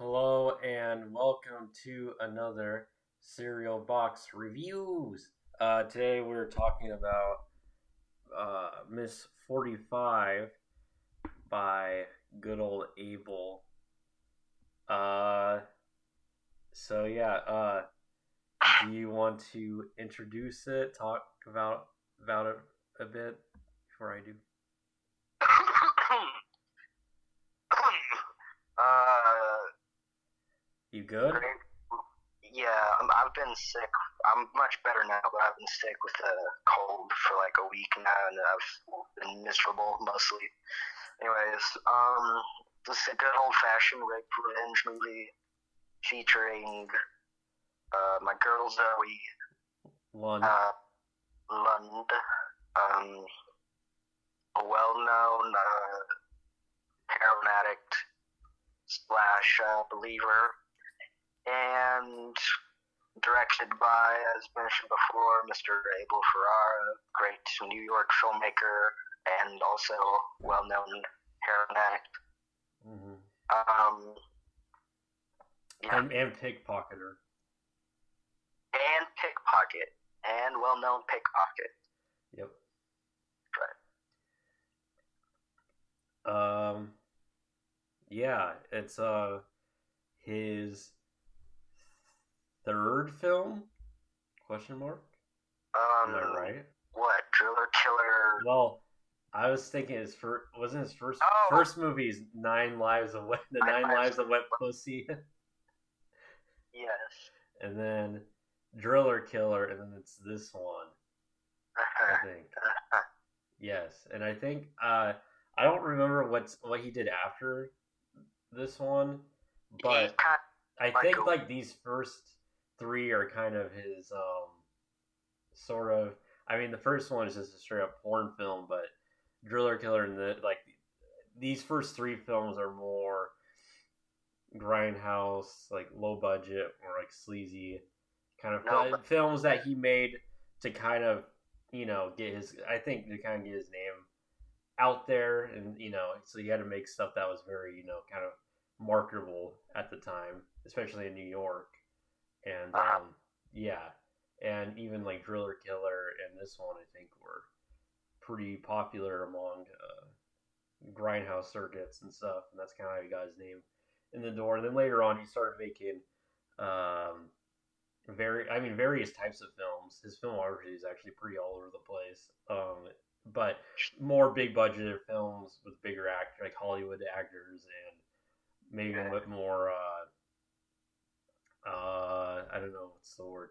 Hello and welcome to another Cereal Box Reviews. Today we're talking about Miss 45 by good old Abel. Uh, so do you want to introduce it? Talk about it a bit before I do. uh, You good? Great. Yeah, I've been sick. I'm much better now, but I've been sick with a cold for like a week now, and I've been miserable mostly. Anyways, this is a good old-fashioned rape revenge movie featuring my girl Zoe Lund. Lund, a well-known heroin addict slash believer, and directed by, as mentioned before, Mr. Abel Ferrara, great New York filmmaker and also well-known heroin addict. Mm-hmm. Yeah. And pickpocketer. And pickpocket. And well-known pickpocket. Yep. Right. Yeah, it's his third film? Question mark? Am I right? What? Driller Killer? Well, I was thinking wasn't his first movie is Nine Lives of Wet Pussy. Yes. And then Driller Killer, and then it's this one. I think. Yes, and I think I don't remember what he did after this one, but I think like these first three are kind of his sort of. I mean, the first one is just a straight up porn film, but Driller Killer and these first three films are more grindhouse, like low budget or like sleazy kind of films that he made to kind of get his. I think to kind of get his name out there, and so you had to make stuff that was very kind of marketable at the time, especially in New York. And and even like Driller Killer and this one, I think, were pretty popular among grindhouse circuits and stuff, and that's kind of how he got his name in the door. And then later on, he started making various types of films. His filmography is actually pretty all over the place. But more big budgeted films with bigger actors, like Hollywood actors, and maybe a bit more I don't know what's the word,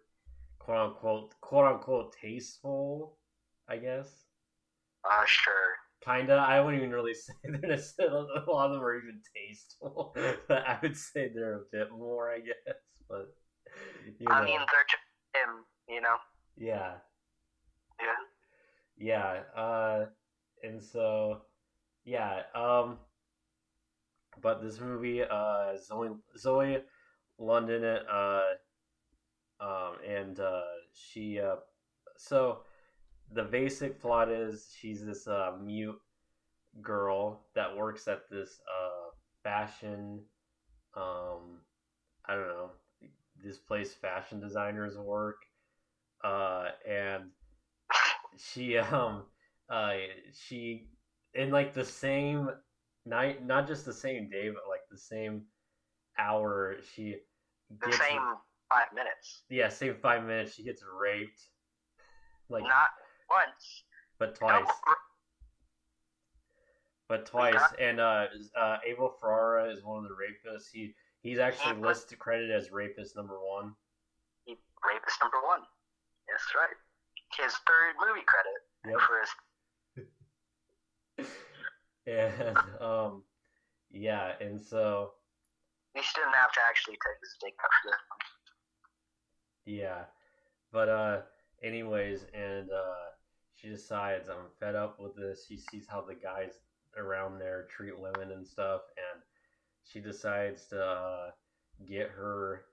quote unquote tasteful, I guess. Sure. Kinda. I wouldn't even really say that a lot of them are even tasteful, but I would say they're a bit more, I guess. But I mean, they're just him, Yeah. Yeah. Yeah. And so, yeah. But this movie, Zoe Lund in it, and she, so the basic plot is she's this mute girl that works at this fashion, I don't know, this place fashion designers work, and she she in like the same night, not just the same day, but like the same hour, she gets the same 5 minutes. Yeah, same 5 minutes. She gets raped, like not once, but twice. But twice, and Abel Ferrara is one of the rapists. He's actually listed credited as rapist number 1. Rapist number 1. That's right. His third movie credit. Yep. And yeah, and so he didn't have to actually take his dick after this one. Yeah, but anyways, and she decides, I'm fed up with this. She sees how the guys around there treat women and stuff, and she decides to get her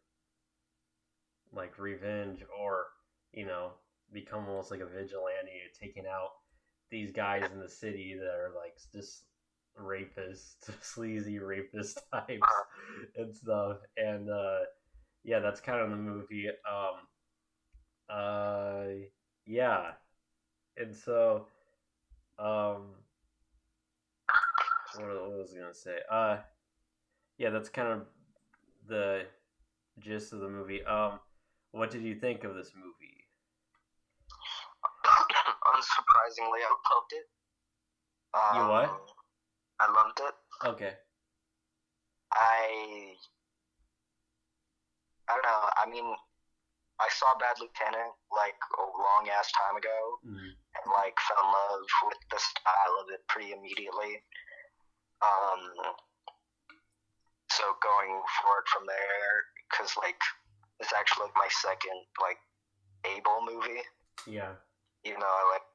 like revenge, or become almost like a vigilante, taking out these guys in the city that are like just rapist, sleazy rapist types and stuff. And yeah, that's kind of the movie. Yeah, and so what was I gonna say? Yeah, that's kind of the gist of the movie. What did you think of this movie? Unsurprisingly, I loved it. You what? I loved it. Okay. I don't know. I mean, I saw Bad Lieutenant like a long ass time ago, and like fell in love with the style of it pretty immediately. So going forward from there, because like it's actually like my second like Abel movie. Yeah. Even though I like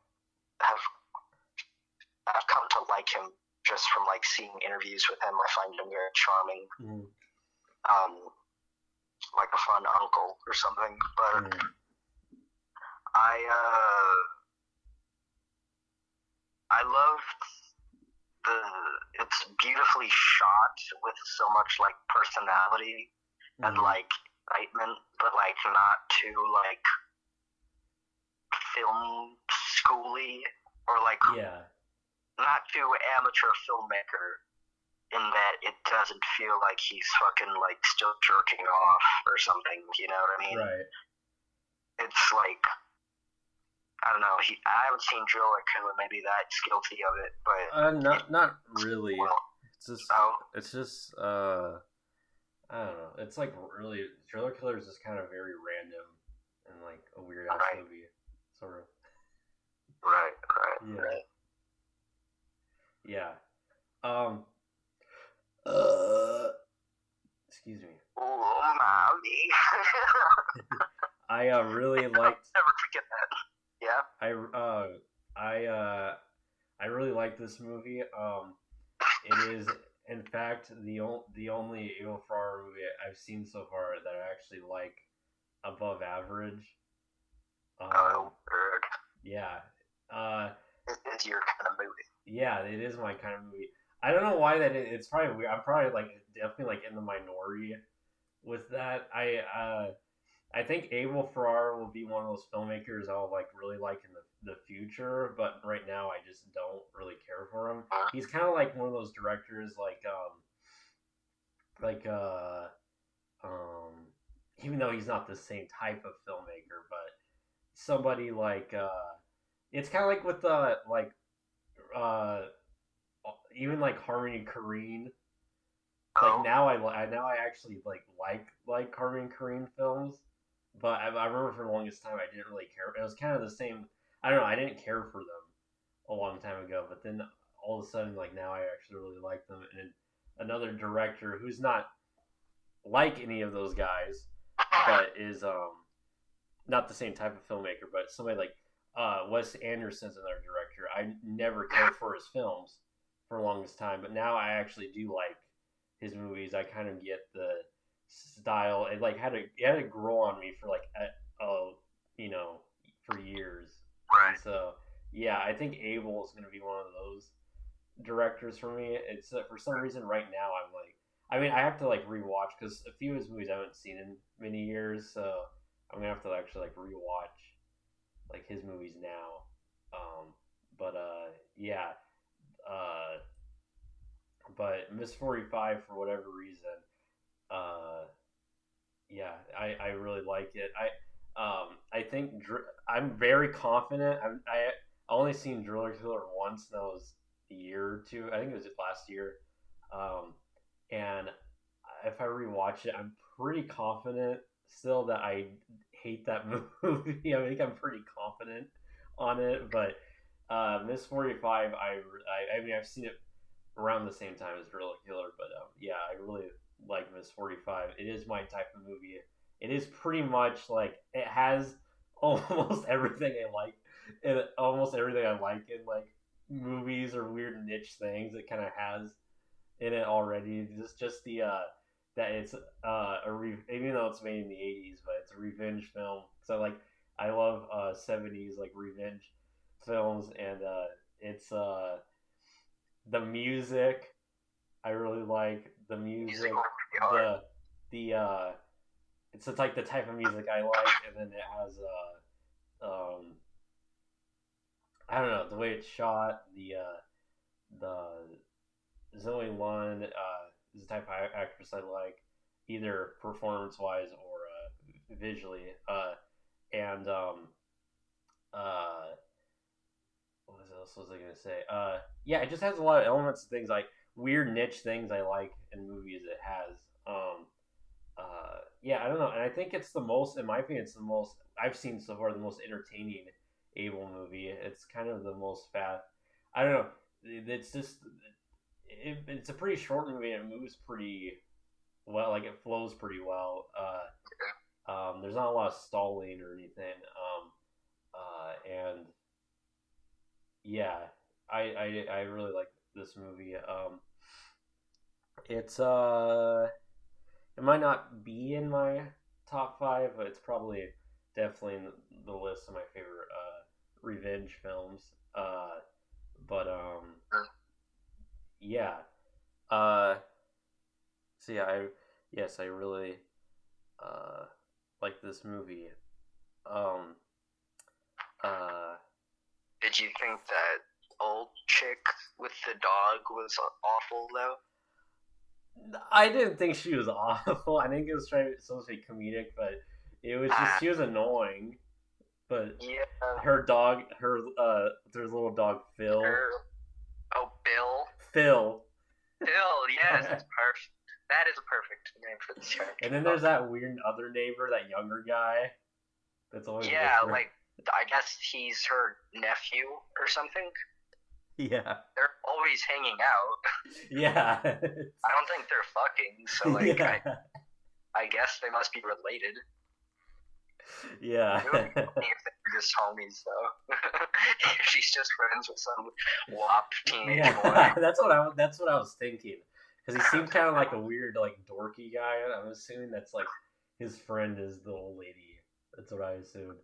I've come to like him just from like seeing interviews with him. I find him very charming. Like a fun uncle or something. But I loved it's beautifully shot with so much like personality and like excitement, but like not too like film schooly or like not too amateur filmmaker in that it doesn't feel like he's fucking like still jerking off or something, you know what I mean? Right. It's like I don't know. I haven't seen Drill or Killer. Maybe that's guilty of it, but not really. Well, it's just I don't know. It's like really Driller Killer is just kind of very random and like a weird ass movie, sort of. Right. Yeah. Excuse me. Oh, mommy. I really liked. Never forget that. Yeah. I really like this movie. It is in fact the only Abel Ferrara movie I've seen so far that I actually like above average. Bird. Yeah. It's your kind of movie. Yeah, it is my kind of movie. I don't know why that is. It's probably weird. I'm probably like definitely like in the minority with that. I think Abel Ferrara will be one of those filmmakers I'll like really like in the future, but right now I just don't really care for him. He's kind of like one of those directors even though he's not the same type of filmmaker, but somebody like it's kind of like with even like Harmony Korine. Like now I actually like Harmony Korine films. But I remember for the longest time I didn't really care. It was kind of the same. I don't know. I didn't care for them a long time ago. But then all of a sudden, like now, I actually really like them. And another director who's not like any of those guys, but is not the same type of filmmaker, but somebody like Wes Anderson's another director. I never cared for his films for the longest time, but now I actually do like his movies. I kind of get the style. It like had to grow on me for like for years. Right. And so yeah, I think Abel is going to be one of those directors for me. It's for some reason right now I'm like, I mean, I have to like rewatch because a few of his movies I haven't seen in many years, so I'm gonna have to actually like rewatch like his movies now. But Miss 45 for whatever reason. Yeah, I really like it. I think I'm very confident. I only seen Driller Killer once, and that was a year or two. I think it was last year. And if I rewatch it, I'm pretty confident still that I hate that movie. I think I'm pretty confident on it. But Miss 45, I mean, I've seen it around the same time as Driller Killer, but yeah, I really like Miss 45. It is my type of movie. It is pretty much like it has almost everything I like, and almost everything I like in like movies or weird niche things. It kind of has in it already. Just the that it's even though it's made in the 80s, but it's a revenge film. So I love 70s like revenge films, and it's the music. I really like the music. The it's like the type of music I like, and then it has I don't know, the way it's shot. The Zoe Lund is the type of actress I like, either performance wise or visually. And what else was I gonna say? Yeah, it just has a lot of elements, things like weird niche things I like in movies. It has. Yeah, I don't know, and I think it's the most, in my opinion, it's the most I've seen so far, the most entertaining Abel movie. It's kind of the most fast. I don't know. It's just it's a pretty short movie and it moves pretty well. Like it flows pretty well. There's not a lot of stalling or anything. And yeah, I really like this movie. It's it might not be in my top five, but it's probably definitely in the list of my favorite revenge films. But yeah. So yeah, I really like this movie. Um, Did you think that old chick with the dog was awful though? I didn't think she was awful. I think it was supposed to be comedic, but it was just she was annoying. But yeah, her dog, there's a little dog Phil. Bill. Phil. Yes, it's perfect. That is a perfect name for this character. And then there's that weird other neighbor, that younger guy. That's always different. Like I guess he's her nephew or something. Yeah. They're always hanging out. Yeah. I don't think they're fucking, so like yeah. I guess they must be related. Yeah. It would be funny if they were just homies though. She's just friends with some wop teenage boy. That's what I was thinking. Because he seemed kind of like a weird, like dorky guy. I'm assuming that's like his friend is the old lady. That's what I assumed.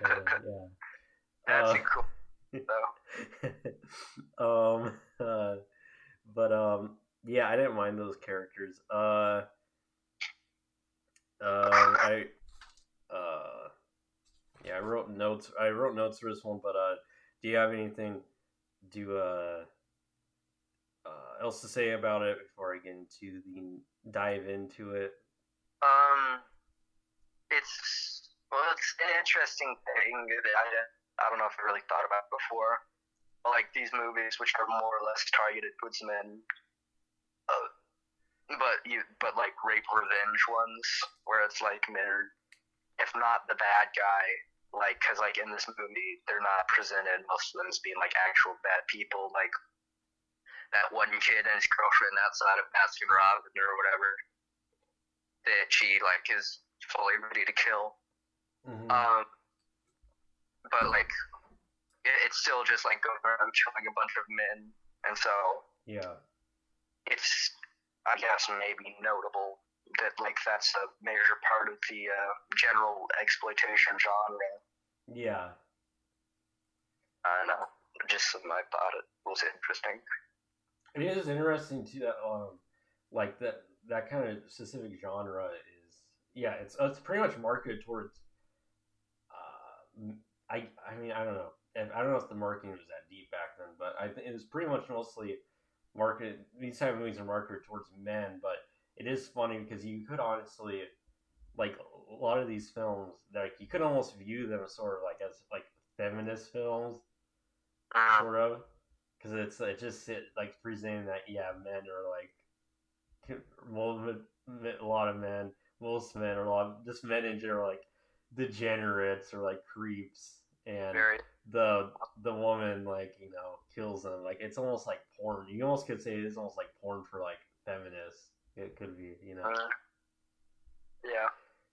Yeah. That's cool. Yeah, I didn't mind those characters. Yeah, I wrote notes for this one, but do you have anything else to say about it before I get into dive into it? It's an interesting thing that I don't know if I really thought about before. Like these movies, which are more or less targeted towards men, but like rape revenge ones, where it's like they're, if not the bad guy, like because like in this movie they're not presented most of them as being like actual bad people, like that one kid and his girlfriend outside of Baskin Robbins or whatever that she like is fully ready to kill. Mm-hmm. But like it's still just like going around killing a bunch of men, and so yeah, it's I guess maybe notable that like that's a major part of the general exploitation genre. Yeah, I don't know. Just something I thought it was interesting. It is interesting too that like that kind of specific genre is it's pretty much marketed towards. I mean I don't know if the marketing was that deep back then, but I think it was pretty much mostly marketed. These type of movies are marketed towards men, but it is funny because you could honestly, like a lot of these films, like you could almost view them sort of like as like feminist films, sort of, because it's like presenting that men are like a lot of men, most men, or a lot of just men in general, like degenerates or like creeps, and the woman like kills them. Like it's almost like porn. You almost could say it's almost like porn for like feminists. It could be, yeah.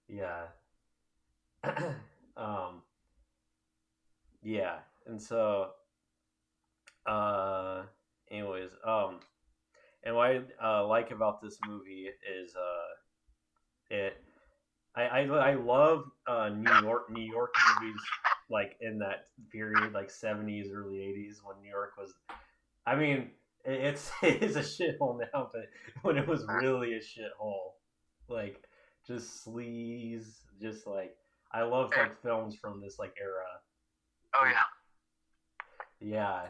Yeah, and so anyways, and what I like about this movie is I love New York movies, like in that period, like 70s, early 80s, when New York was I mean, it's a shithole now, but when it was really a shithole, like just sleaze, just like I love like films from this like era. Oh yeah. Yeah,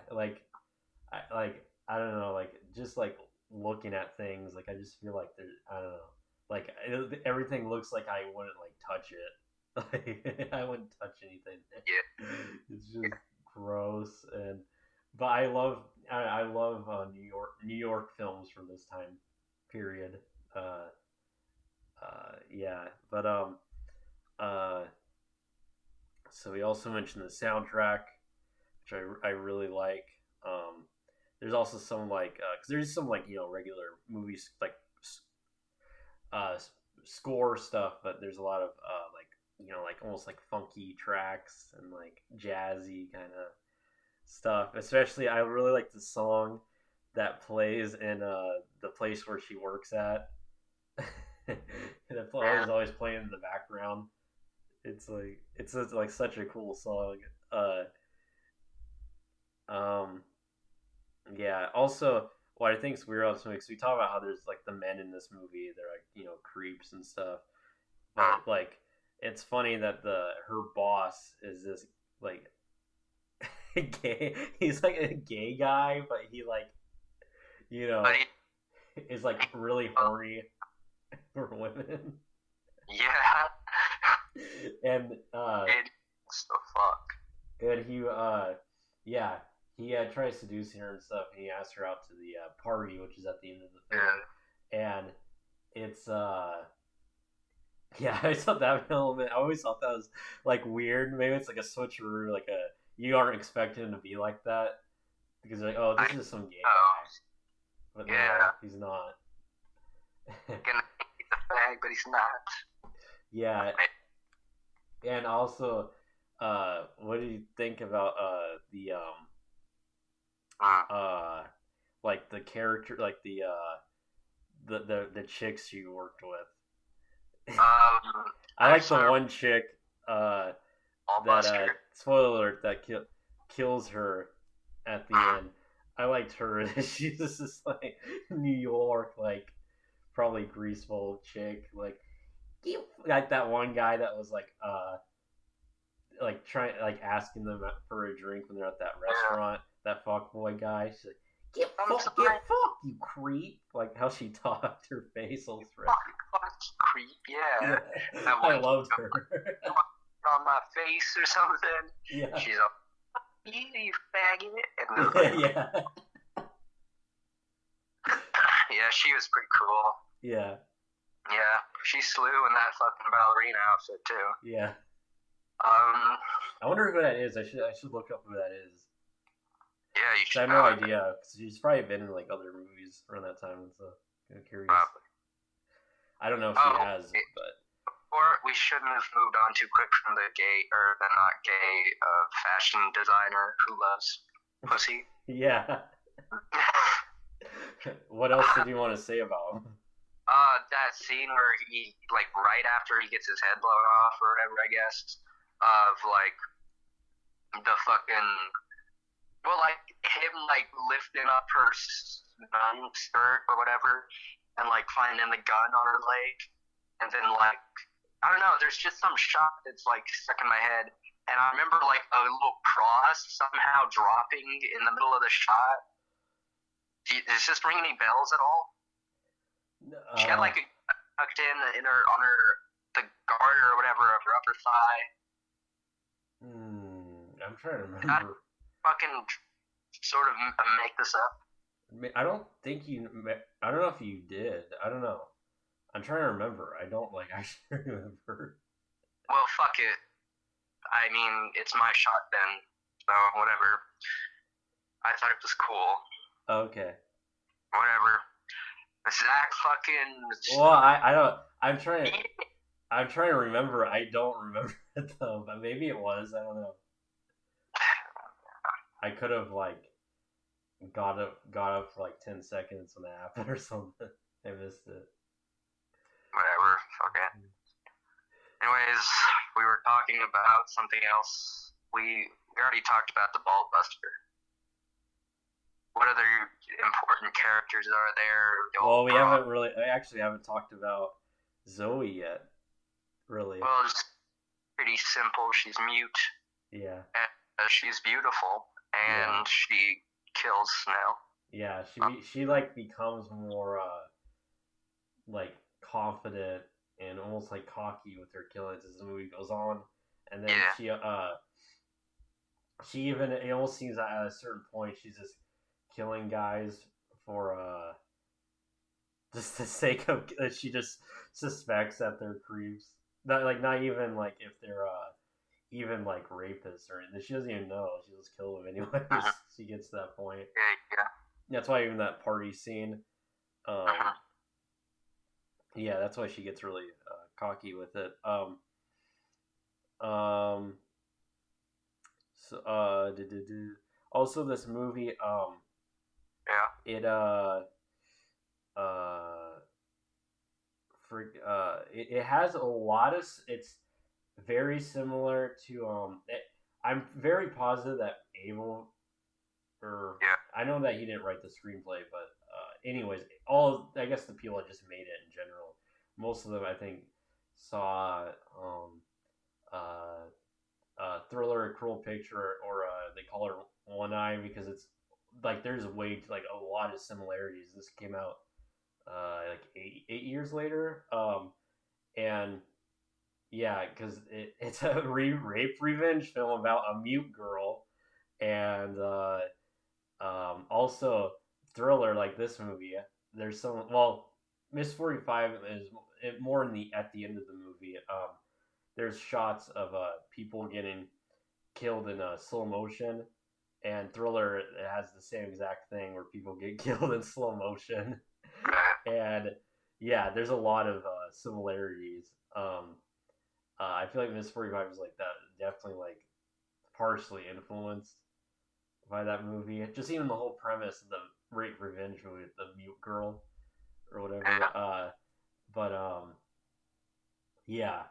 I don't know, like just like looking at things, like I just feel like there's I don't know, like everything looks like I wouldn't like touch it. Like I wouldn't touch anything. Yeah. It's just gross and. But I love New York films from this time period. Yeah, but uh, so we also mentioned the soundtrack, which I really like. There's also some like because there's some like regular movies like uh score stuff, but there's a lot of like like almost like funky tracks and like jazzy kind of stuff. Especially, I really like the song that plays in the place where she works at. That is always playing in the background. It's like such a cool song. Um, yeah. Also, what I think is weird about this movie, because we talk about how there's like the men in this movie, they're like creeps and stuff, but like it's funny that the her boss is this like gay. He's like a gay guy, but he like is like really horny for women. Yeah. And It's the fuck. and yeah, he tries seducing her and stuff, and he asks her out to the party, which is at the end of the film, and it's yeah, I thought that element. I always thought that was like weird. Maybe it's like a switcheroo, like a you aren't expecting him to be like that because you're like, oh, this is some gay guy, but no, he's not. He's a fag, but he's not. Yeah, and also, what do you think about the like the character, like the chicks you worked with? I like the one chick that spoiler alert that kills her at the end. I liked her. She's just like New York, like probably greaseball chick, like that one guy that was like trying like asking them for a drink when they're at that restaurant. That fuckboy guy. She's like, get fucked, you creep. Like how she talked, her facial expression. Creep, yeah. I loved her. On my face or something. Yeah. She's like, you faggot. And yeah. Yeah, she was pretty cool. Yeah. Yeah, she slew in that fucking ballerina outfit too. Yeah. I wonder who that is. I should look up who that is. Yeah, you should. I have no idea because she's probably been in like other movies around that time and stuff. I'm curious. I don't know if she has, but. Or we shouldn't have moved on too quick from the not gay fashion designer who loves pussy. Yeah. What else did you want to say about him? That scene where he, like, right after he gets his head blown off or whatever, I guess, of, like, the fucking, well, like, him, like, lifting up her skirt or whatever, and, like, finding the gun on her leg, and then, like, I don't know, there's just some shot that's, like, stuck in my head, and I remember, like, a little cross somehow dropping in the middle of the shot. Does this ring any bells at all? She had like a tucked in her on her the garter or whatever of her upper thigh. I'm trying to remember. I fucking sort of make this up. I don't think you. I don't know if you did. I don't know. I'm trying to remember. I don't like actually remember. Well, fuck it. I mean, it's my shot then. So whatever. I thought it was cool. Okay. Whatever. Zach fucking. Well, I don't. I'm trying to remember. I don't remember it though, but maybe it was. I don't know. I could have like got up for like 10 seconds when it happened or something. I missed it. Whatever. Fuck it. Anyways, we were talking about something else. We already talked about the ball buster. what other important characters are there? Well, we haven't really. I actually haven't talked about Zoe yet. Really. Well, it's pretty simple. She's mute. Yeah. And she's beautiful, and she kills now. Yeah, she like becomes more like confident and almost like cocky with her killings as the movie goes on, and then she even, it almost seems that at a certain point she's just killing guys for just the sake of, she just suspects that they're creeps. Not even like if they're even like rapists or anything. She doesn't even know. She just kill them anyway. She gets to that point. Yeah. That's why even that party scene, yeah, that's why she gets really cocky with it. Also this movie, it it has a lot of, it's very similar to I'm very positive that Abel, I know that he didn't write the screenplay, but anyways, I guess the people that just made it in general, most of them I think saw Thriller, A Cruel Picture, or they call her One Eye, because it's like there's a lot of similarities. This came out like eight years later, and yeah, because it's a rape revenge film about a mute girl, and also Thriller, like this movie. There's some, Miss 45 is more at the end of the movie. There's shots of people getting killed in slow motion, and Thriller, it has the same exact thing where people get killed in slow motion, and yeah, there's a lot of similarities. I feel like Miss 45 is like that, definitely like partially influenced by that movie. Just even the whole premise of the rape revenge movie, the mute girl or whatever. Yeah.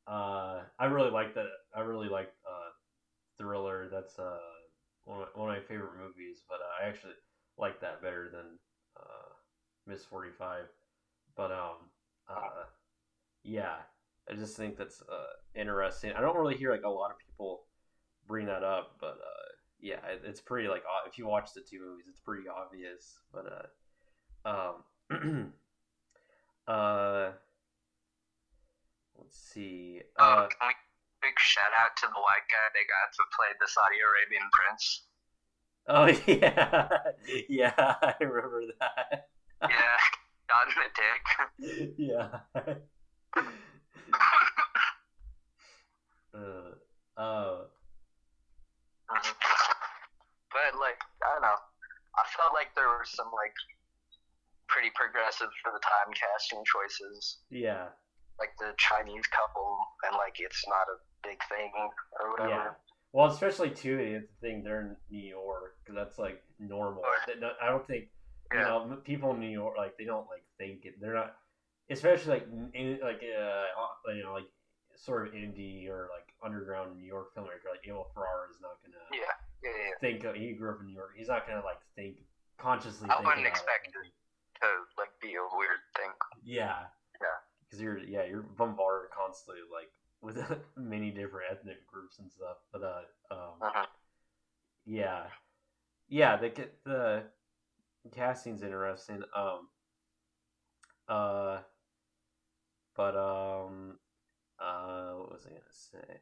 I really like that. I really like Thriller. That's one of my favorite movies. But I actually like that better than Miss 45. But yeah, I just think that's interesting. I don't really hear like a lot of people bring that up, but yeah, it's pretty like, if you watch the two movies, it's pretty obvious. But let's see. Can we big shout out to the white guy they got to play the Saudi Arabian prince? Oh yeah, yeah, I remember that. Yeah, got in the dick. Yeah. But like, I don't know. I felt like there were some like pretty progressive for the time casting choices. Yeah. Like the Chinese couple, and like it's not a big thing or whatever. Yeah. Well, especially too, it's the thing, they're in New York, because that's like normal. I don't think, you know, people in New York, like they don't like think it. They're not, especially like in like you know, like sort of indie or like underground New York filmmaker like Abel Ferrara is not gonna think he grew up in New York. He's not gonna like think consciously. I wouldn't expect it to like be a weird thing. Yeah. Because you're bombarded constantly like with many different ethnic groups and stuff. But yeah, the casting's interesting. What was I gonna say?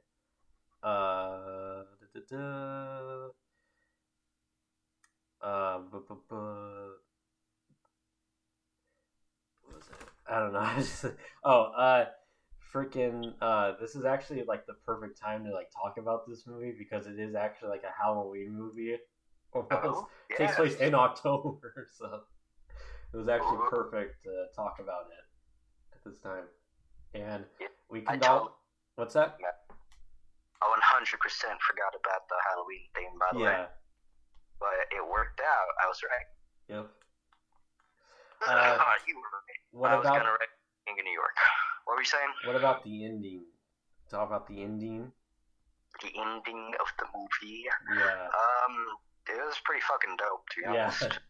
What was it? I don't know. Freaking this is actually like the perfect time to like talk about this movie, because it is actually like a Halloween movie. Takes place in October, so it was actually perfect to talk about it at this time. And we can what's that? I 100% forgot about the Halloween theme, by the way. But it worked out. I was right. Yep. You were right. I was gonna write King of New York. What were you saying? What about the ending? Talk about the ending. The ending of the movie. Yeah. it was pretty fucking dope, to be Yeah. honest.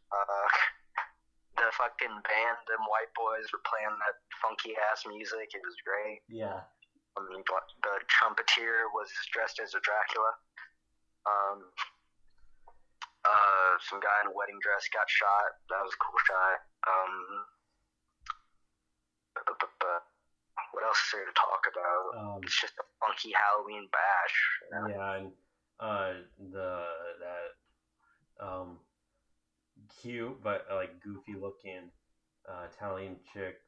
The fucking band, them white boys were playing that funky ass music. It was great. Yeah. The trumpeter was dressed as a Dracula. Some guy in a wedding dress got shot. That was a cool shot. What else is there to talk about? It's just a funky Halloween bash. You know? Yeah, and cute but like goofy looking Italian chick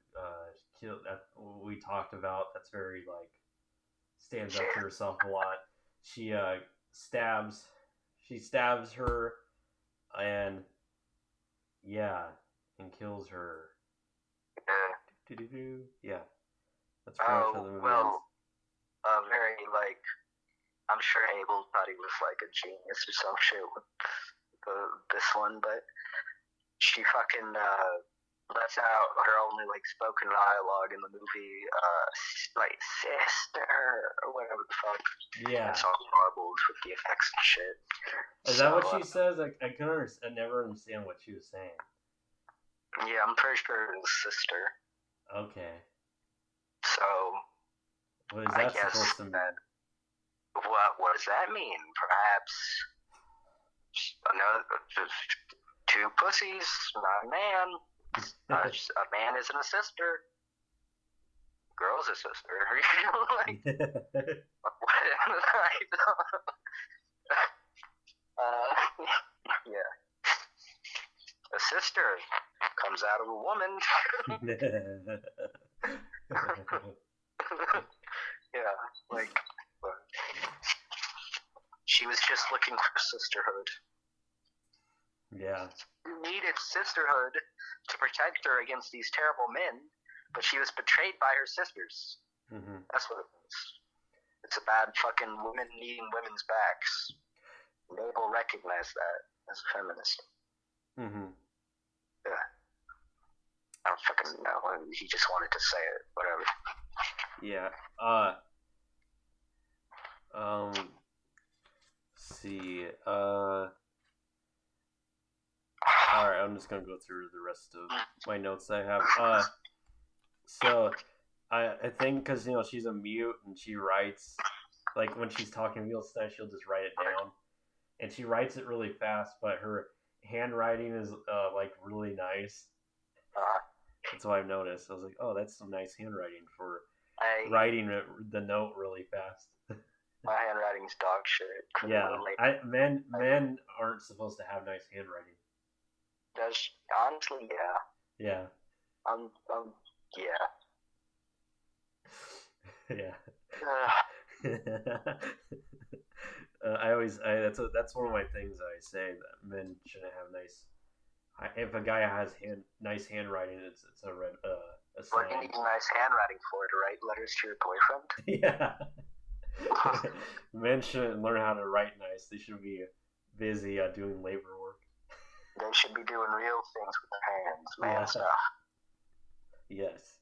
that we talked about. That's very like stands up to herself a lot. She stabs her and kills her. Yeah, that's pretty much how the movie ends. Very like, I'm sure Abel thought he was like a genius or some shit with this one, but she fucking lets out her only like spoken dialogue in the movie, like sister or whatever the fuck. Yeah, it's all marbles with the effects and shit. Is that what she says? I never understand what she was saying. Yeah, I'm pretty sure it was sister. Okay. So, what is that supposed to mean? What does that mean? Perhaps two pussies, not a man. A man isn't a sister. Girl's a sister. Yeah. A sister comes out of a woman. Yeah, like she was just looking for sisterhood. Yeah. She needed sisterhood to protect her against these terrible men, but she was betrayed by her sisters. Mm-hmm. That's what it was. It's a bad fucking women needing women's backs. Abel recognized that as a feminist. Mm-hmm. Yeah. I don't fucking know. He just wanted to say it. Whatever. Yeah. Let's see. Alright, I'm just gonna go through the rest of my notes I have. So I think because she's a mute and she writes, like when she's talking real stuff, she'll just write it down, and she writes it really fast, but her handwriting is like really nice. That's what I've noticed. I was like, oh, that's some nice handwriting for writing the note really fast. My handwriting's dog shit. Yeah, men aren't supposed to have nice handwriting. Honestly, yeah. Yeah. That's one of my things I say, that men shouldn't have nice. If a guy has nice handwriting, it's a red a sign. What do you need nice handwriting for? To write letters to your boyfriend? Yeah. Men shouldn't learn how to write nice. They should be busy doing labor work. They should be doing real things with their hands, man stuff. Yes.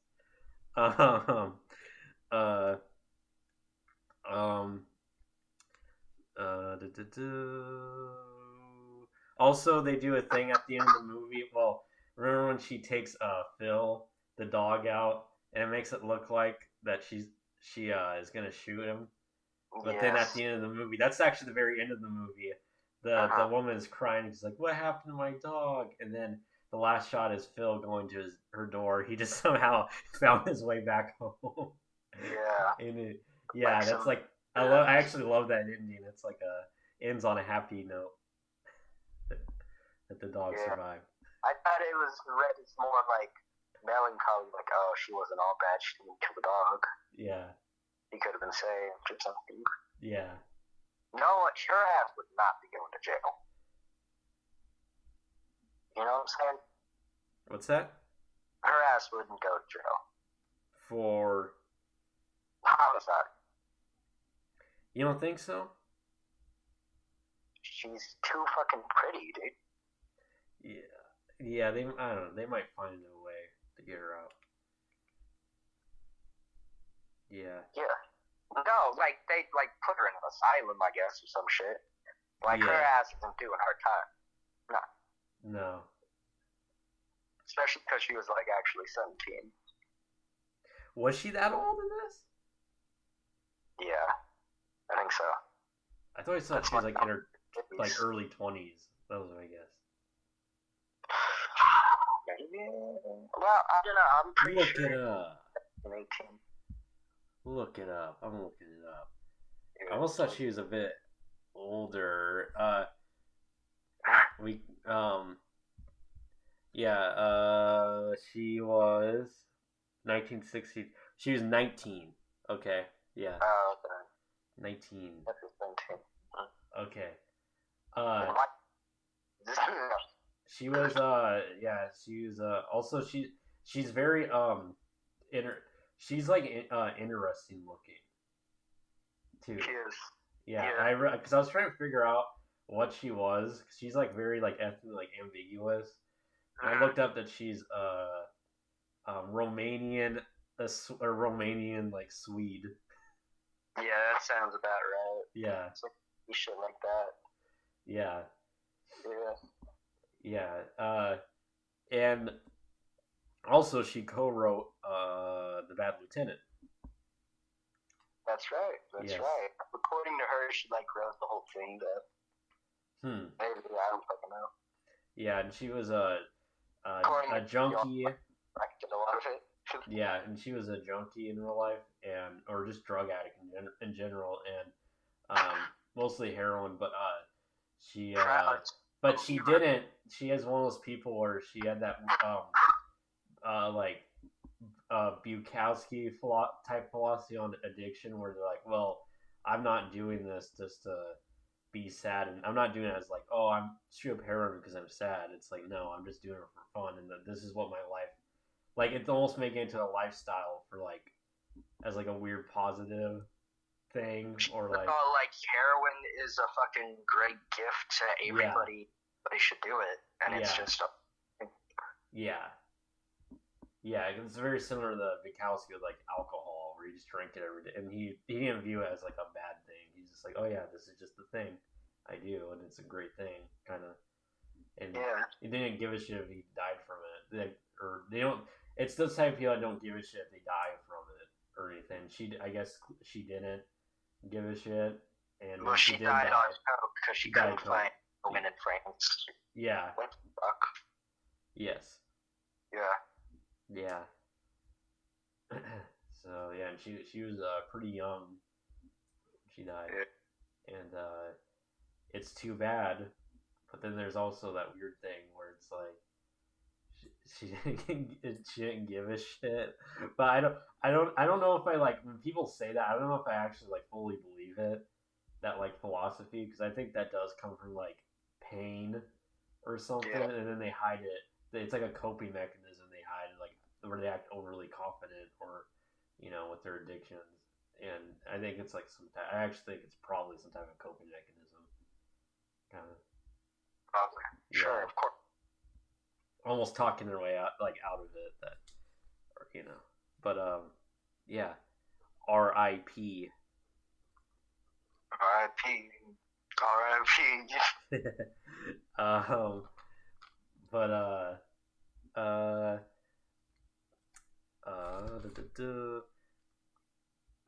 Also, they do a thing at the end of the movie. Well, remember when she takes Phil, the dog, out, and it makes it look like that she is gonna shoot him. But then at the end of the movie, that's actually the very end of the movie. The woman is crying. She's like, "What happened to my dog?" And then the last shot is Phil going to her door. He just somehow found his way back home. Yeah. And that's like I actually love that ending. It's like ends on a happy note that the dog survived. I thought it was read as more like melancholy, like, oh, she wasn't all bad. She didn't kill the dog. Yeah. He could have been saved or something. Yeah. No, her ass would not be going to jail. You know what I'm saying? What's that? Her ass wouldn't go to jail. For homicide. You don't think so? She's too fucking pretty, dude. Yeah. I don't know. They might find a way to get her out. Yeah. Yeah. No, like they put her in an asylum, I guess, or some shit. Like, her ass isn't doing her time. No. Especially because she was, like, actually 17. Was she that old in this? Yeah, I think so. I thought I saw she was, like, in her, like, early 20s. That was my guess. Maybe. Well, I don't know. I'm pretty sure. Look it up. 18. Look it up. I'm looking it up. I almost thought she was a bit older. She was 1960. She was 19. Okay, yeah. Oh, okay. 19. That's 19. Okay. She was also she's very she's like interesting looking too. She is. Yeah. Because I was trying to figure out what she was. 'Cause she's like very like ethnically like ambiguous. And I looked up that she's Romanian, or Romanian like Swede. Yeah, that sounds about right. Yeah. It's like shit like that. Yeah. Yeah. Yeah. And also she co-wrote The Bad Lieutenant. That's right. That's right. According to her, she like wrote the whole thing though. Maybe, I don't fucking know. Yeah, and she was a junkie. I did a lot of it. Yeah, and she was a junkie in real life, or just drug addict in general, and mostly heroin. But she didn't. She has one of those people where she had that Bukowski type philosophy on addiction, where they're like, well, I'm not doing this just to be sad, and I'm not doing it as like, oh, I'm straight up heroin because I'm sad. It's like, no, I'm just doing it for fun, and this is what my life, like, it's almost making it into a lifestyle for like, as like a weird positive thing, or like, oh, like heroin is a fucking great gift to everybody. They should do it, and it's just it's very similar to the Bukowski with like alcohol, where you just drink it every day, and he didn't view it as like a bad thing. He's just like, oh yeah, this is just the thing I do, and it's a great thing, kind of. And he didn't give a shit if he died from it, they don't. It's those type of people that don't give a shit if they die from it or anything. I guess she didn't give a shit, and well, she died on coke because she couldn't find women in France. Yeah. What the fuck? Yes. Yeah. Yeah. So yeah, and she was pretty young. She died, and it's too bad. But then there's also that weird thing where it's like she didn't give a shit. But I don't know if I like when people say that. I don't know if I actually like fully believe it, that like philosophy, because I think that does come from like pain or something, and then they hide it. It's like a coping mechanism. They hide, like, where they act overly confident, or with their addictions. And I think it's like I actually think it's probably some type of coping mechanism, kind of. Probably. Sure, of course. Almost talking their way out of it, that, or, but yeah, R.I.P. R.I.P. R.I.P.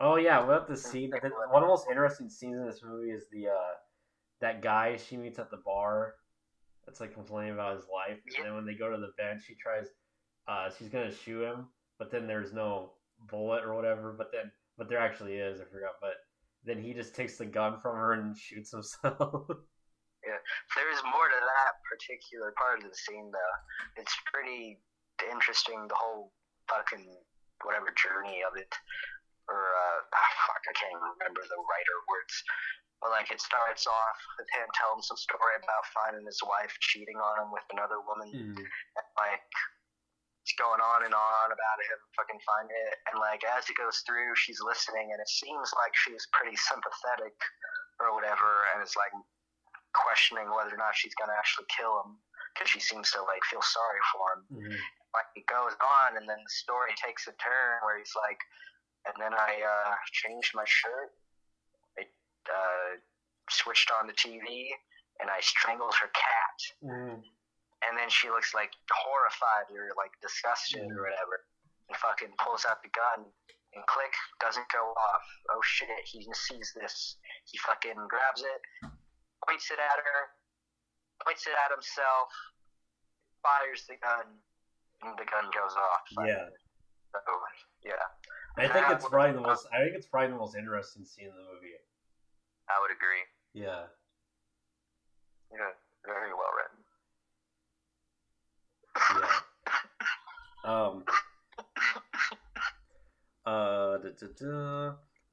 Oh yeah, about the scene. One of the most interesting scenes in this movie is that guy she meets at the bar that's like complaining about his life, and then when they go to the bench, she tries, she's gonna shoot him, but then there's no bullet or whatever. But there actually is. I forgot. But then he just takes the gun from her and shoots himself. Yeah, there's more to that particular part of the scene though. It's pretty interesting, the whole fucking whatever journey of it. Or I can't even remember the writer words. But like, it starts off with him telling some story about finding his wife cheating on him with another woman. And like, it's going on and on about him fucking finding it. And like, as it goes through, she's listening, and it seems like she's pretty sympathetic or whatever, and it's like questioning whether or not she's gonna actually kill him, because she seems to like feel sorry for him. Like, it goes on, and then the story takes a turn where he's like, and then I changed my shirt. I switched on the TV and I strangled her cat. Mm. And then she looks like horrified or like disgusted or whatever, and fucking pulls out the gun and click, doesn't go off. Oh shit, he sees this. He fucking grabs it, points it at her, points it at himself, fires the gun, and the gun goes off. Yeah. So, yeah. I think it's probably the most interesting scene in the movie. I would agree. Yeah. Yeah, very well written. Yeah.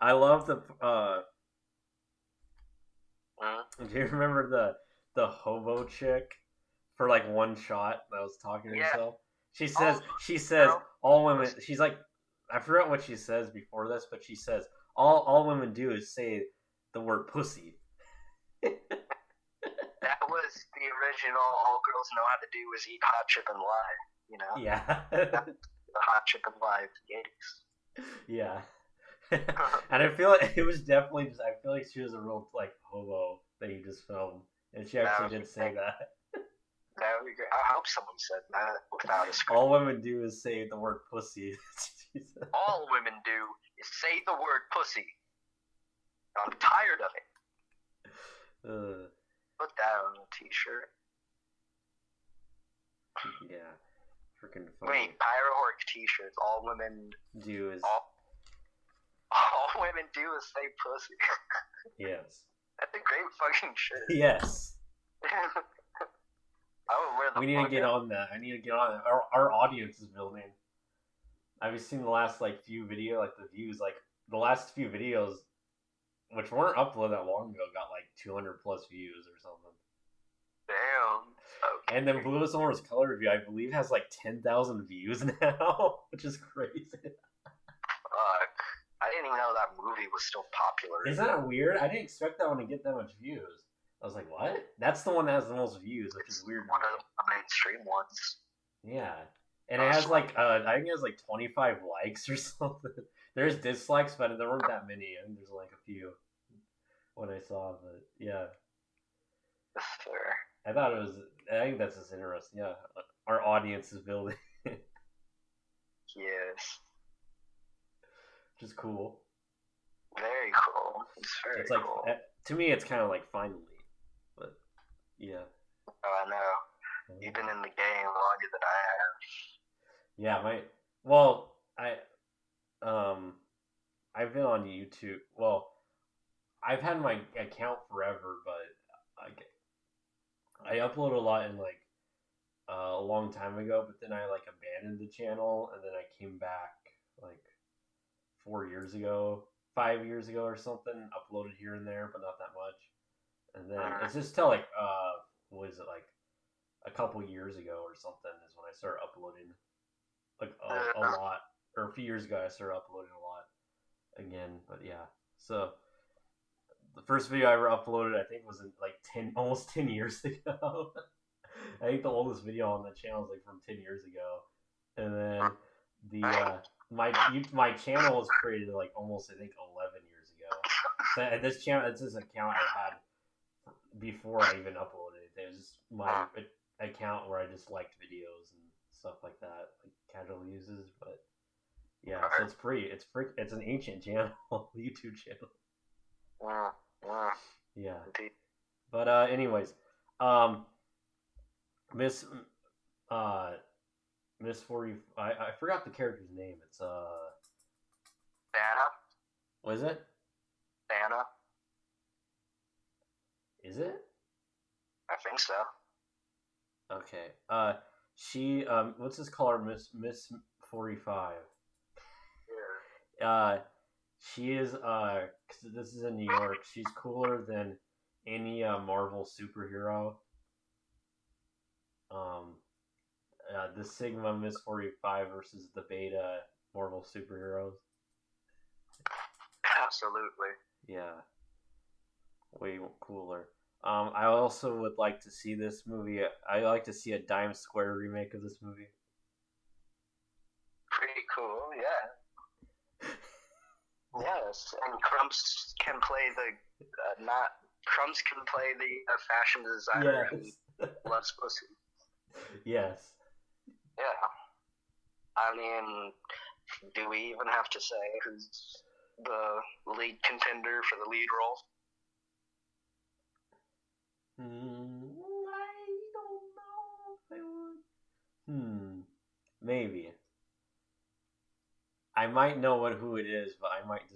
I love the. Do you remember the hobo chick for like one shot that was talking to herself? She says all women. She's like, I forgot what she says before this, but she says all women do is say the word pussy. That was the original all girls know how to do is eat hot chip and lie, you know? Yeah. The hot chip and lie of the 80s. Yeah. And I feel like it was definitely just, I feel like she was a real, like, hobo that you just filmed. And she actually did say that. That would be great. I hope someone said that without a script. All women do is say the word pussy. All women do is say the word pussy. I'm tired of it. Put that on a t-shirt. Yeah. Freaking funny. Wait, Pyrohork t-shirts. All women do is... All women do is say pussy. Yes. That's a great fucking shirt. Yes. I would wear the We need to get on that. I need to get on that. Our audience is building. I've seen the last, like, few videos, like, the views, like, the last few videos, which weren't uploaded that long ago, got, like, 200 plus views or something. Damn. Okay. And then Blue Summer's color review, I believe, has, like, 10,000 views now, which is crazy. Fuck. I didn't even know that movie was still popular. Isn't that weird? I didn't expect that one to get that much views. I was like, what? That's the one that has the most views, which is weird. One of the mainstream ones. Yeah. And it has like, I think it has like 25 likes or something. There's dislikes, but there weren't that many. I think there's like a few when I saw, but yeah. Fair. I think that's just interesting. Yeah. Our audience is building. Yes. Which is cool. Very cool. It's very cool. To me, it's kind of like finally. But, yeah. Oh, I know. You've been in the game longer than I have. Yeah, I've been on YouTube. Well, I've had my account forever, but I uploaded a lot in like a long time ago. But then I like abandoned the channel, and then I came back like 5 years ago or something. Uploaded here and there, but not that much. And then it's just till like was it like a couple years ago or something is when I started uploading like a lot, or a few years ago I started uploading a lot again. But yeah, so the first video I ever uploaded I think was in like almost 10 years ago. I think the oldest video on the channel is like from 10 years ago, and then my channel was created like almost I think 11 years ago. So this channel, it's this account I had before I even uploaded it. It was just my account where I just liked videos and stuff like that, like casual uses. But yeah, so it's an ancient channel, YouTube channel. Yeah. But anyways, Miss 40. I forgot the character's name. It's Anna. What is it? Anna. Is it? I think so. Okay. She what's this call her? Miss 45. Yeah. She is 'cause this is in New York. She's cooler than any Marvel superhero. The Sigma Miss 45 versus the Beta Marvel superheroes. Absolutely. Yeah. Way cooler. I also would like to see this movie. I like to see a Dime Square remake of this movie. Pretty cool, yeah. Yes, and Crumps can play the not Crumbs can play the fashion designer who loves pussy. Yes. Yeah. I mean, do we even have to say who's the lead contender for the lead role? I don't know if I would. Maybe. I might know who it is, but I might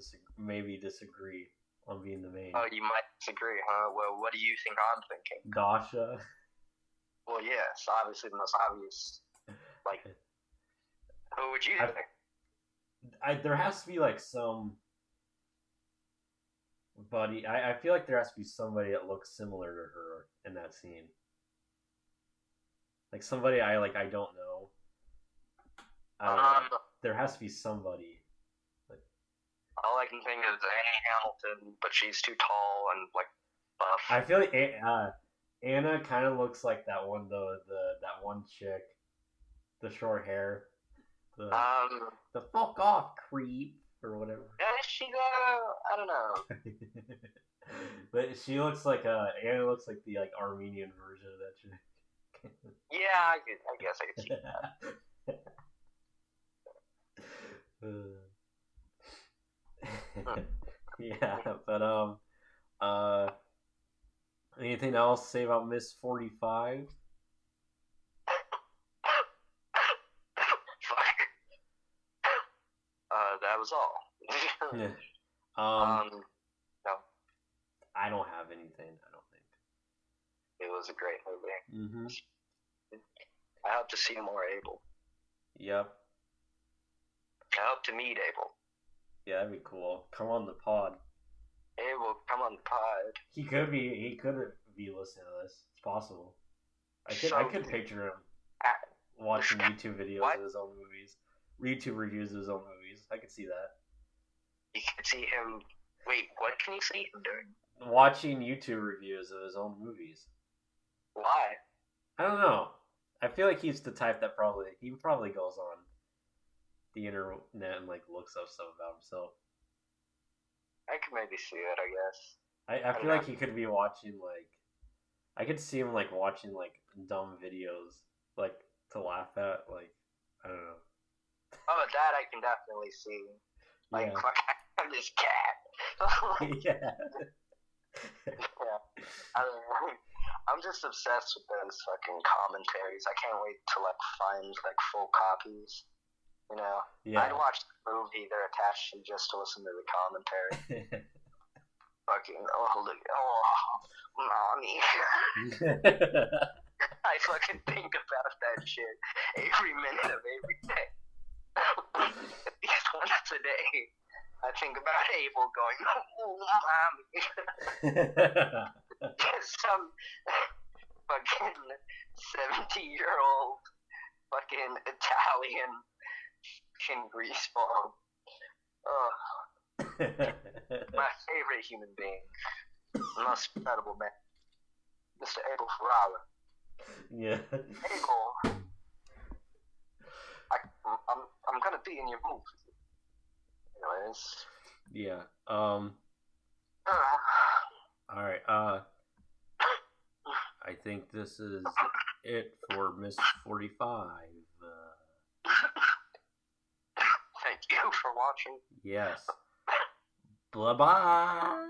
disagree on being the main. Oh, you might disagree, huh? Well, what do you think I'm thinking? Dasha. Well, yes, obviously the most obvious. Like, who would you think? There has to be like somebody. I feel like there has to be somebody that looks similar to her in that scene. Like somebody I don't know. I don't know. There has to be somebody. All I can think is Annie Hamilton, but she's too tall and like buff. I feel like Anna kind of looks like that one though. That one chick, the short hair. The fuck off, creep, or whatever. She I don't know. But she looks like Anna looks like the Armenian version of that chick. Yeah, I guess I could see that. Yeah, but anything else to say about Miss 45? Fuck. That was all. No. I don't have anything. I don't think. It was a great movie. Mm-hmm. I hope to see more Abel. Yep. I hope to meet Abel. Yeah, that'd be cool. Come on the pod. Abel, come on the pod. He could be listening to this. It's possible. I could picture him watching YouTube videos of his own movies. YouTube reviews of his own movies. I could see that. You could see him. Wait, what can you see him doing? Watching YouTube reviews of his own movies. Why? I don't know. I feel like he's the type that probably goes on the internet and looks up stuff about himself. I could maybe see it, I guess. I feel like he could be watching I could see him watching dumb videos to laugh at, I don't know. Oh, that I can definitely see. I'm this cat. Yeah. Yeah. I'm just obsessed with those fucking commentaries. I can't wait to find full copies. You know? Yeah. I'd watch the movie they're attached to just to listen to the commentary. Fucking mommy. I fucking think about that shit every minute of every day. At least once a day. I think about Abel going, oh, mommy. Some fucking 70-year-old fucking Italian fucking greaseball. My favorite human being. Most incredible man. Mr. Abel Ferrara. Yeah. Abel. I'm gonna be in your movie. Anyways. Yeah. Alright, I think this is it for Miss 45. Thank you for watching. Yes. Bye-bye.